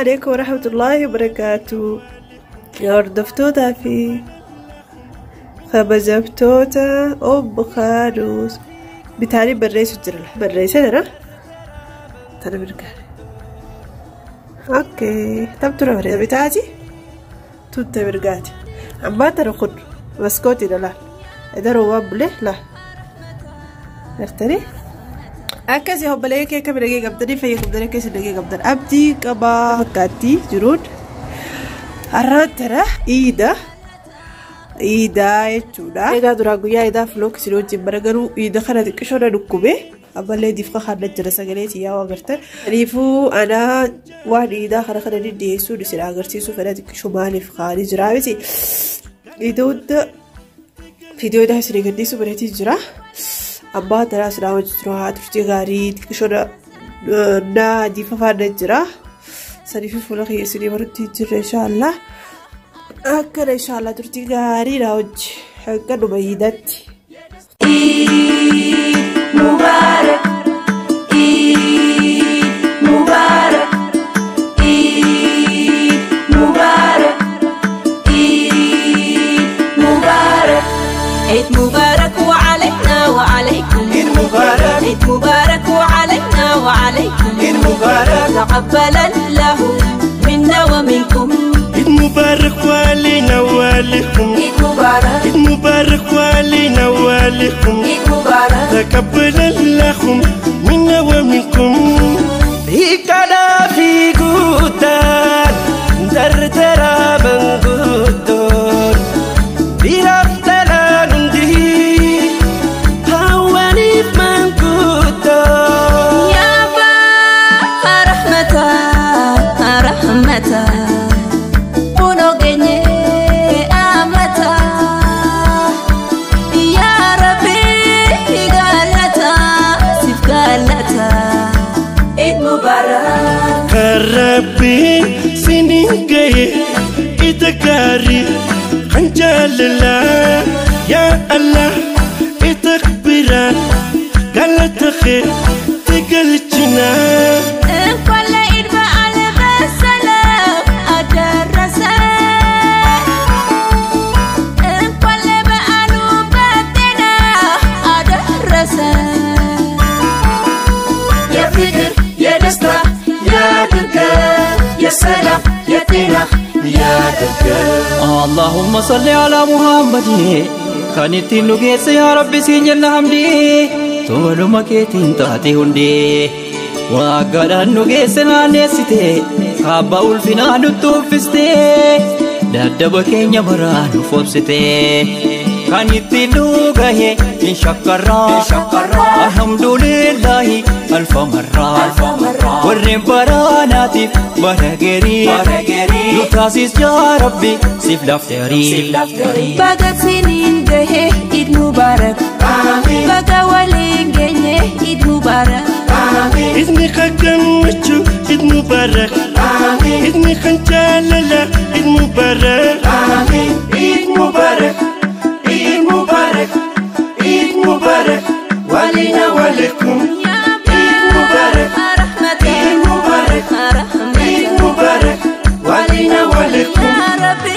عليكم ورحمة الله وبركاته. يردفتوتا في خبزبتوتا أب خاروس بتالي بريس الجرل بريس هذا ترى بركاري. اوكي تبتر بريس بتاعتي توت بركاتي عم ترى خد بسكوتي لا إذا رواب له لا ارتري أكاسي هو بلاقي كيكة بلاقي قبضني في قبضني كيس بلاقي قبضن أبدي كبا فكاتي جرود أراد ترى إيدا يجودا إيدا دراغويا إيدا فلوك سلو جبرغرو إيدا خنا كشورا ركوبه أبلة ديفقة خارج جلسة قليتي يا وقرتر ريفو أنا واحد إيدا خنا ديسو دسر أقرتي سو فلا شمالي في خارج رابتي إيدا فيديو ده سري قديسو بريتي جرا أبا ترى سراوج تروح ترتي غاري كشورا نا ديفقة خارج جرا سريفي فلوك يسري برتي جرا إن شاء الله أكل إن شاء الله ترتي غاري راوج حقا نبيدتي عيد مبارك عيد مبارك عيد مبارك عيد مبارك عيد مبارك وعلينا وعليكم عيد مبارك عيد مبارك وعلينا وعليكم عيد مبارك تقبل الله منا ومنكم عيد مبارك وعلينا وعليكم عيد مبارك عيد مبارك وعلينا وعليكم عيد مبارك تقبل الله منا ومنكم هيكنا في قدان درترا من قدان بيرفتنا ندي هواني من قدان يا با رحمتا رحمتا ربي سنين جاي إتكاري خنجال الله يا الله إتكبران قالت خير تقلتنا كل عيد بألف سلام أدرسه كل بألو بدنا أدرسه يا فكر يا دستا يا دكا يا سلام يا تينا يا دكا اللهم صل على محمد خانت نجيس يا ربي سيجنا حمدي طول ما كنتين تاتي هندي وقال نجيس نانيستي خابا الفنا نتوفستي دادب كينيا بران فوبستي خانت نوغه إن شكرا الحمد لله ألف مرة ورم براناتي برغري نتاسيس يا ربي سيف دفتري بقى سنين جه عيد مبارك بقى ولين جه عيد مبارك إذني خكم وشو عيد مبارك إذني خنجاللا عيد مبارك عيد مبارك عيد مبارك عيد مبارك ولينا ولكم عيد مبارك عيد مبارك عيد مبارك ولينا ولكم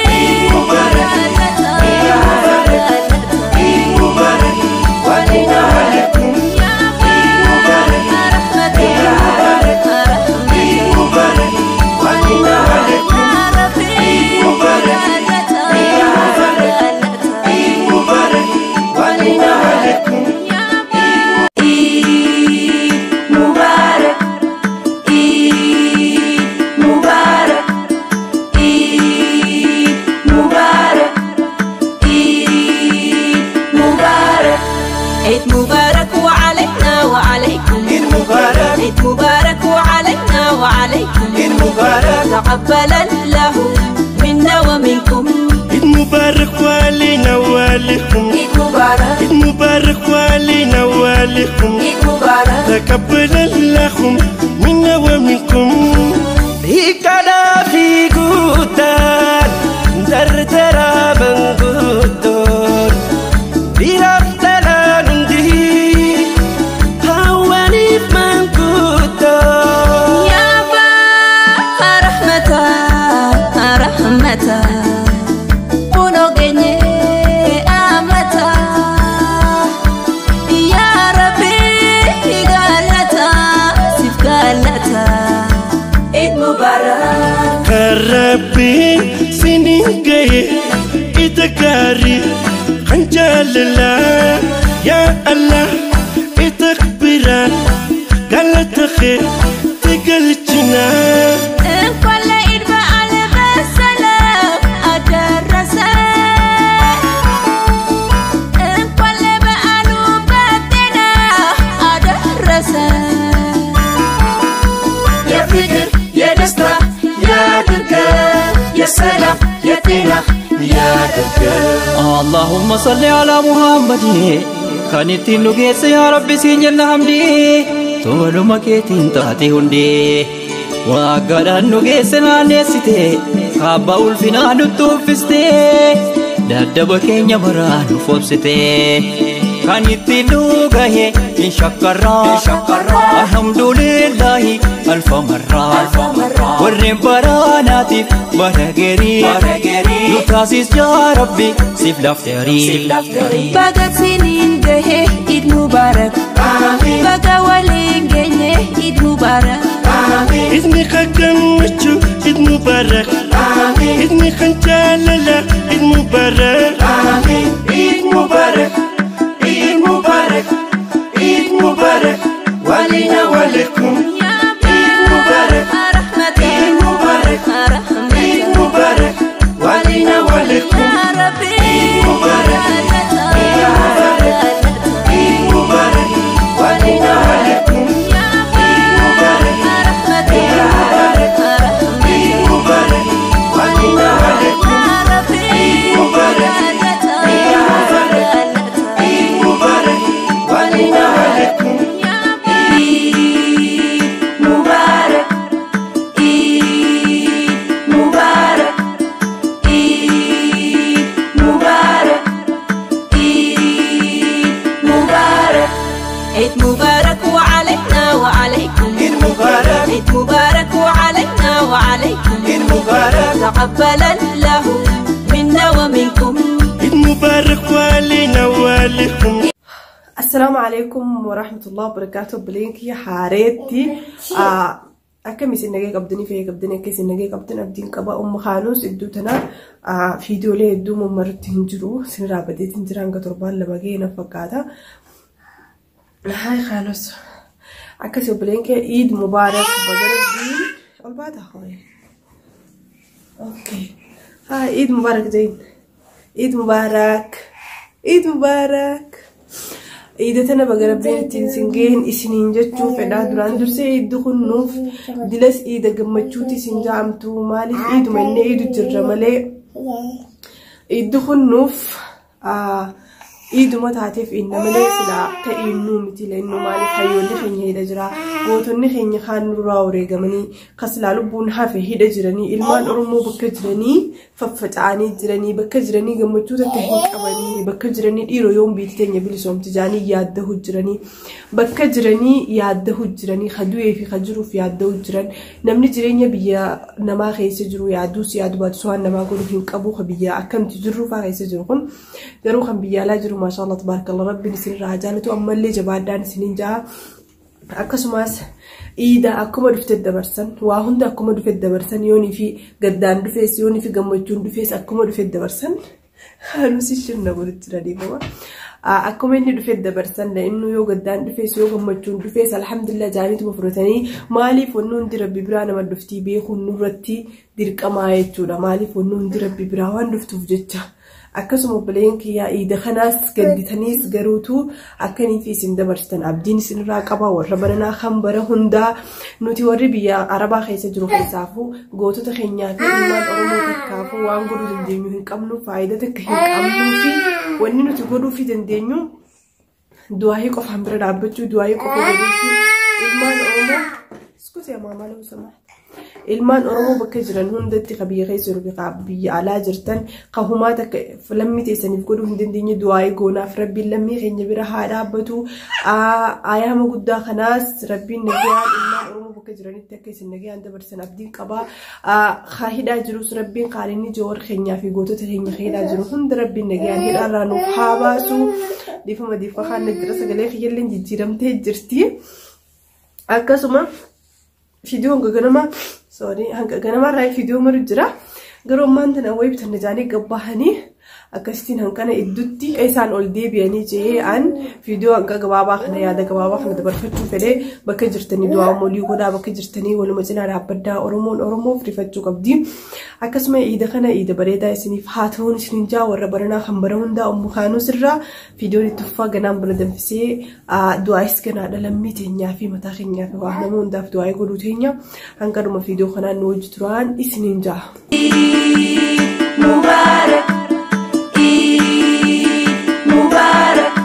عيد مبارك عيد مبارك عيد مبارك ولينا ولكم عيد مبارك عيد مبارك عيد مبارك ولينا ولكم عيد مبارك عيد مبارك ولينا ولكم عيد مبارك وعلينا وعليكم عيد مبارك عيد مبارك وعلينا وعليكم عيد مبارك تقبل الله منا ومنكم عيد مبارك وعلينا وعليكم عيد مبارك عيد مبارك وعلينا وعليكم عيد مبارك تقبل الله منا ومنكم هيكنا في قدان درترا من قدان بيرفتنا ندي هواني من قدان يا با رحمة خنجال الله يا الله تكبرا قالت خير تقلتنا كل عيد بقى بالسلام أدرسه كل بقى نوبتنا أدرسه يا فكر يا دستا يا دركا يا سلام يا تينا يا دركا اللهم صل على محمد خانت النجيس يا ربي سينجن حمدي تولو مكيتين تاتي هندي وقال النجيس نانيستي خابا الفنا نتوفستي دادبكين يبران فوبستي خانت النجاه إن شكرا الحمد لله ألف مرة والربراناتي برغري نتاسيس يا ربي سيف لافتري بقى سنين جه عيد مبارك بقى ولين جه عيد مبارك إذني خكم وشو عيد مبارك إذني خنجاللا عيد مبارك عيد مبارك عيد مبارك عيد مبارك ولينا ولكم عيد مبارك عيد مبارك عيد مبارك ولينا ولكم عيد مبارك عيد مبارك عيد مبارك ولينا ولكم عيد مبارك عيد مبارك عيد مبارك ولينا ولكم عيد مبارك عيد مبارك عيد مبارك ولينا ولكم عيد مبارك وعلينا وعليكم عيد مبارك عيد مبارك وعلينا وعليكم عيد مبارك تقبل الله منا ومنكم عيد مبارك علينا وعليكم. السلام عليكم ورحمة الله وبركاته. بلينكي حارتي أكمل سنجي قبضني فيه قبضني كيس سنجي قبضنا بدين كبا خانوس إدوتنا فيديو ليه إدو ممرت هنجرو سنرا بديت هنجران قطربان لما جينا فقاتا هاي خانوس أكسو بلينكي عيد مبارك بجرب دين والبعد أخوي أوكي هاي عيد مبارك زين عيد مبارك عيد مبارك عيدتنا بقرب بين تنسنجين إسنين جتشو فدا دران درسي عيد خنوف دلس عيد جمتشوتي سنجامتو مالي عيد من عيد جرمالي عيد خنوف عيد ما تعرف إن ملأ سلا كإنه مثل إنه مالك حيول خنيه دجرا قوتني خنيه خان راوري جمني خسلالو بونها في هيدا جراني إلمان أرمو بكجراني ففتعاني جراني بكجراني جمتشوتا كهين كماني بكجراني إيرو يوم بيتين يبلسوم تجاني ياده جراني بكجراني ياده جراني خدوه في خجرو في ياده جران نمني جراني بيا نما خيس جرو يادوس يادو باتسوان نما قولو هين كابو خبيا أكم تجرو فخيس جروكم جرو خم بيا لا جرو ما شاء الله تبارك الله ربي نسين راجالته أما اللي جبادان سنين جاء أكسماس إيدا أكما دفت الدبرسن وهند أكما دفت الدبرسن يوني في قدان دفيس يوني في قمتون دفيس أكما دفت الدبرسن خانوسي شنو نقول ترادي بوا أكما إني دفت الدبرسن لأنه يو قدان دفيس يو قمتون دفيس الحمد لله جانيت مفروتني مالي فنون دي ربي برانا ما دفتي بيخو نورتي ديرك أما يتولا مالي فنون دي ربي براوان دفتو فجتة أكسمو بلينكي يا إيدا خناس قدتنيس قروتو أكني في سندبرستن عبدين سنراقبا وربنا خمبرا هندا نوتي وربيا عربا خيسا جرو خيسافو قوتو تخينياتي إيمان أرمو تكافو وانقلو دندينيو هنكامنو فايدتك هنكامنو في وانينو تقولو في دندينيو دواهي قف حمبرا دابتو دواهي قف جدوسي إيمان أرمو اسكت يا ماما لو سمحت إلمان أرمو بكجران هندتي خبيه خيسر بقابي على جرتن قهوماتك فلمي تيسن يفقدوا هندن ديني دواي قونا فربي لمي خيني برها رابطو آيام قدا خناس ربي النجيان إلمان أرمو بكجران التكيس النجيان دبرسن أبدين قبا خاهدا جروس ربي قاليني جور خينيا في قوتو تخيني خيدا جرو هند ربي النجيان هيدا رانو حاباسو ديفما ديفا خان نجرس قلي خيالين جيجيرم تهجرتي أكاسوما فيديو غنما سوري هنك غنما راي فيديو مرجرا غرو مانتنا ويبتن جاني غباهني akkasitiin hankana iddutti isaan ol deebi'anii jee an viidiyoo hanqa gabaabaa kana yaada gabaabaa kana dabarfachuu fedhee bakka jirtanii du'aa molii godhaa bakka jirtanii waluma cinaa dhaabbaddaa Oromoof rifachuu qabdi akkasuma iida kana iida bareedaa isiniif haa ta'uun isiniin jaa warra baranaa kan bara hundaa ummukaanuu sirraa viidiyoon itti uffaa ganaan bira danfisee du'aayis ganaa dhalammii teenyaa fi mataa keenyaa fi waa nama hundaaf du'aayii godhuu teenya hanqadhuma viidiyoo kanaan nu wajji turaan isiniin jaa. Mubarak Mubarak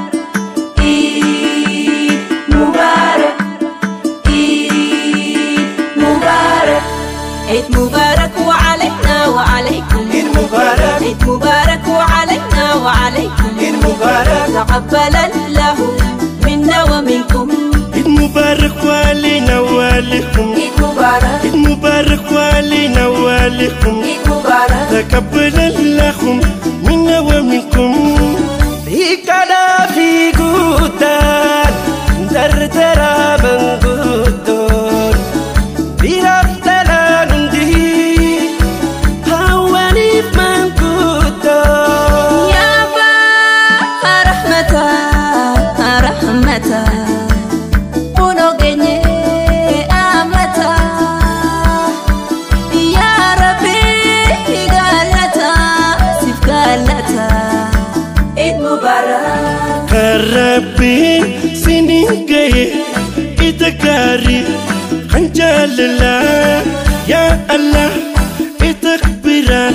Mubarak Mubarak Eid Mubarak wa alayna wa alaykum Eid Mubarak Eid Mubarak wa alayna wa alaykum Eid Mubarak taqabbalallahu minna wa minkum Eid Mubarak wa alayna wa alaykum Eid Mubarak Eid Mubarak wa alayna wa alaykum Eid Mubarak taqabbalallahu minna wa minkum Ikada fi gudan dardara bangudon biraftalan di hawani mangudon Ya ba rahmata rahmata uno genye amata Ya Rabbi galata sif galata Eid Mubarak Rabbi siningay itakari khanjalala ya Allah itakbiran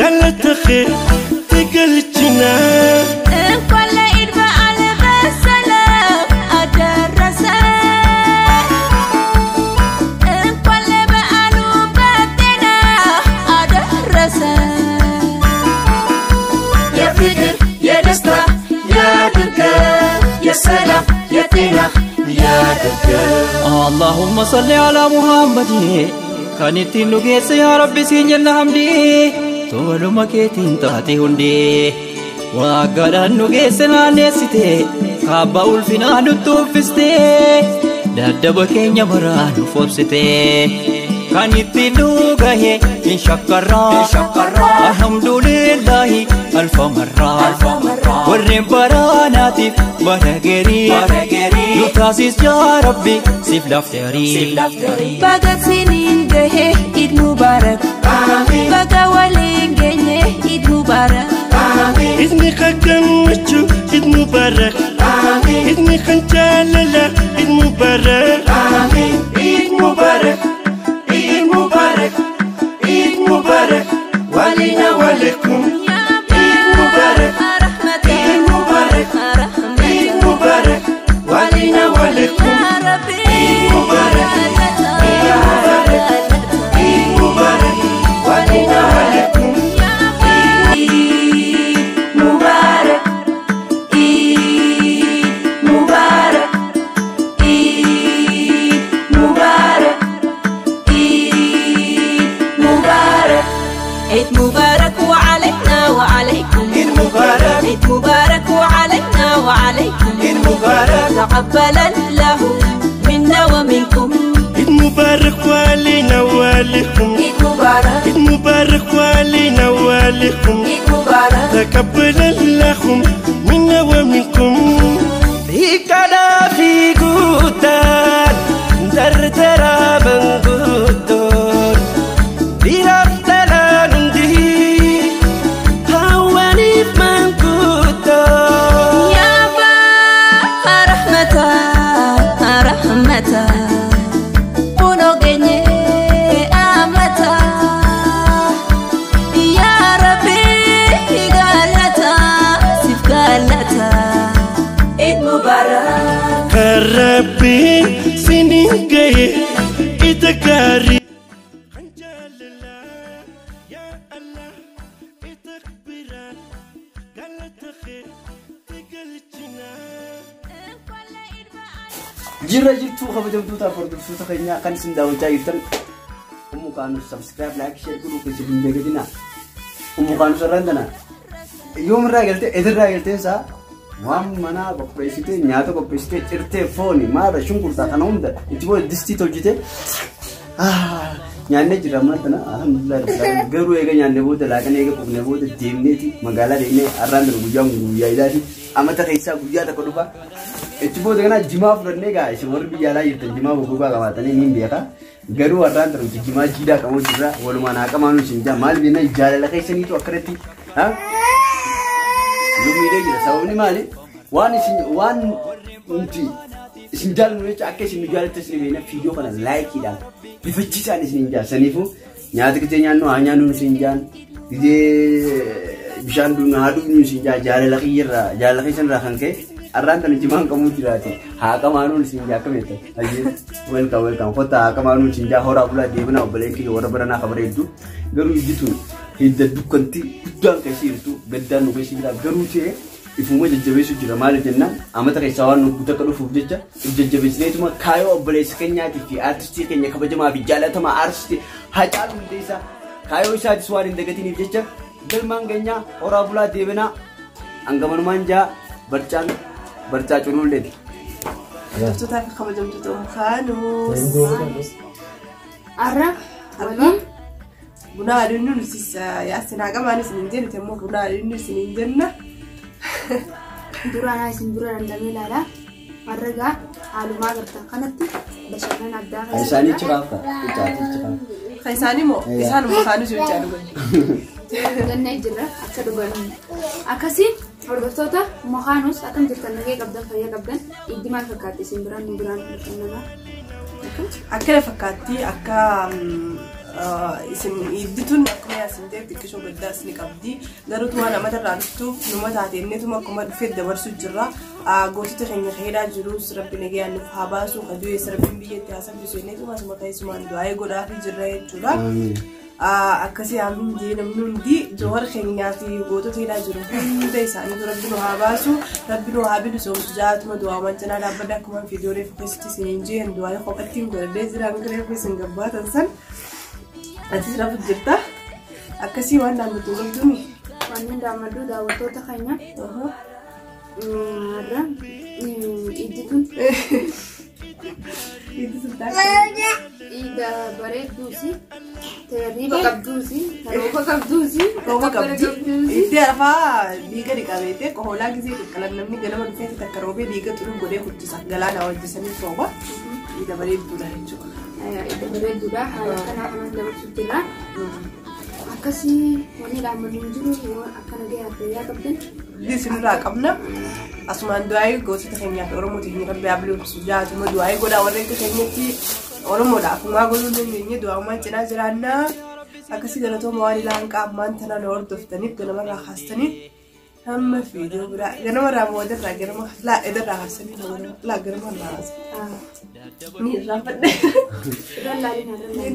galatakhe tigalchina كل عيد بألف سلام أدرسه كل بألو بدنا أدرسه يا فكر يا دستا يا دركة يا سلام يا تينا يا دركة اللهم صل على محمد كانت نجيس يا ربي سينجنا حمدي تولو مكيتين تاتي هندي وقال نجيس نانيسيتي كابا الفنا نتوفستي دادب كينيا بران فوبستي كانت نجيه إن شكرا الحمد لله ألف مرة ورين براناتي برغري لتاسيس يا ربي سيف لافتري بقى سنين جه عيد مبارك بقى ولين جه عيد مبارك إذني خكم وشو إذ مبارك إذني خنجاللا إذ مبارك عيد مبارك عيد مبارك عيد مبارك ولينا ولكم عيد مبارك عيد مبارك عيد مبارك ولينا ولكم يا ربي عيد مبارك عيد مبارك عيد مبارك ولينا ولكم عيد مبارك عيد مبارك عيد مبارك عيد مبارك عيد مبارك وعلينا وعليكم عيد مبارك عيد مبارك وعلينا وعليكم عيد مبارك تقبل الله منا ومنكم إذ مبارك وعلينا وعليكم عيد مبارك إذ مبارك وعلينا وعليكم عيد مبارك تقبل الله منا ومنكم Ikada fi gudan dardara bangudon biraftalan di hawani mangudon يا با رحمتا رحمتا uno genye amata يا ربي galata sif galata عيد مبارك Rabbi siningay itakari khanjalala ya Allah itakbiran galatakhe tigalchina Jirra jirtu kabajamtoota hordoftoota keenya kan isin daawwachaa jirtan umukaanus subscribe like share godhuu keessatti hin dagatinaa umukaanus irraan yoomirraa galtee edirraa galtee isaa waan mana qopheessitee nyaata qopheessitee cirtee fooni maara shunkurtaa kana hunda itti booda distii hojjete nyaanne jira mantana alhamdulillah garuu eega nyaanne booda laaqana eega qubne booda deemneeti magaalaa deemnee arraan dana guyyaa ilaati amata keessaa guyyaa takka dhufa itti booda kana jimaa fudhannee gaa isin warri biyya alaa jirtan jimaa gogogaa qabaatanii niin beeka garuu arraan dana jimaa jiidhaa qabu jirra walumaan haqamaanu isin jaa maal beena jaalala keessaniitu akkanatti lumiidee jira sababni maali waan nuti isin jaallu jecha akka isin jaallattan isin beena fiidiyoo kana laayikiidhaan bifachiisaan isin jaalsaniifu nyaata kitee nyaannu haa nyaannu isin jaan gidee bishaan duun haa dhugnu isin jaalala keessanirraa kan ka'e arraan tana jimaan qabuu jiraate haa qamaanuun isin jaa akka beektan hayyee welcome kota haa qamaanuun isin jaa horaa bulaa deebinaa obboleen kiyya warra baranaa kabareeddu garuu ijjituun hidda dukkanti guddaan keessi jirtu gaddaan nu keessi jira garuu ta'e ifuma jajjabeessu jira maal jennaan amata keessaa waan nu takka dhufuuf jecha jajjabeessineetuma kaayoo obboleessa keenyaatii fi aartistii keenya kabajamaa fi jaalatamaa aartistii Haacaaluu Hundeessaa kaayoo isaatis waan hin dagatiniif jecha galmaan keenyaa horaa bulaa deebinaa hangamanumaan jaa barcaa cunuulleeti. Hordoftoota fi kabajamtoota Mukaanuus. Arra waliin buna aduun nuti yaasinaa qamaan isin hin jenne immoo buna aduun isin hin jenna. duraan isin dura dandamee ilaalaa marragaa haalumaa gartan kanatti bashannana addaa kan isaanii ciraaf kan isaanii moo isaan Mukaanuus yoo jedhu gannee jirra akka dhugan akkasiin hordoftoota Mukaanuus akkam jirtan nagee qabdan fayyaa qabdan iddi maal fakkaatti isin biraan nu biraan bashannanaa akkana fakkaatti akka isin iddituun akkuma yaasin ta'e xiqqishoo gaddaas ni qabdi garuu waan amata irraa dhuftuuf numa taateenneetuma akkuma dhufee dabarsuu jirra gootota keenya keedhaa jirus rabbi nagayaan nuuf haa baasu kan du'ees rabbiin biyyatti haa sabbisu inneetuma asuma keessumaan du'aa'ee godhaafii jirra jechuudha akkasii haamin jee namni hundi jawar keenyaa fi gootota keedhaa jiru hunda isaaniitu rabbi nu haa baasu rabbi nu haa bilisoomsu jaatuma du'aaman cinaa dhaabbadda akkuma fiidiyoolee keessatti isin jeen du'aa'ee qoqattiin godhadhee jiraan garee keessan gabbaatan san Atis rafu jirta akkasii waan daamatu qabdumi waan daamadu daawwattoota keenya arra iddituun ida bareedduusi terriba qabduusi rooba qabduusi rooba qabdi itti afaa dhiiga dhiqabeete qoholaa gisee xiqqalan namni ganama dhufee takka roobee dhiiga xuruu godhee kuttisa galaana wajjisanii rooba ida bareedduudha jechuudha. Ida bareedduudha haala kanaa kanan dabarsuuf jirra akkasii wanni dhaammannu jiru akkana gahee fayyaa qabdan isinirraa qabna asumaan du'aa'ee gootota keenyaaf oromootiin rabbi haa bilisoomsu jaatuma du'aa'ee godhaa warra akka keenyatti oromoodhaaf maa godhuu dandeenye du'aamaan cinaa jiraannaa akkasii galatooma waan ilaan qaamaan tanaan hordoftaniif ganamarraa kaastaniif hamma fiidiyoo biraa ganamarraa moodarraa ganama edarraa kaastaniif ganamarraa kaastaniif ni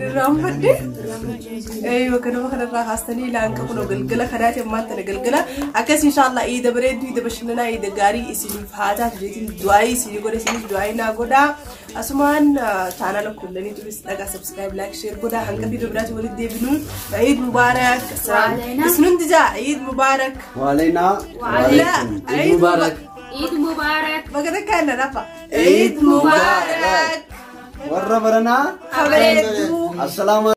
irraanfadhe bakka nama kanarraa kaastanii ilaanka kunoo galgala kanaati ammaan tana galgala akkas inshallah iida bareedduu iida bashannanaa iida gaarii isiniif haa taatu jeetiin du'aayii isinii godha isiniif du'aayii naa godhaa asumaan chaanala kullanii turis dhagaa subscribe like share godhaa hanga viidiyoo biraatti walitti deebinu Eid Mubarak isnundi jaa Eid Mubarak waaleyna Eid Mubarak Eid Mubarak bagada kana nafa Eid Mubarak warra baranaa kabareeddu assalamu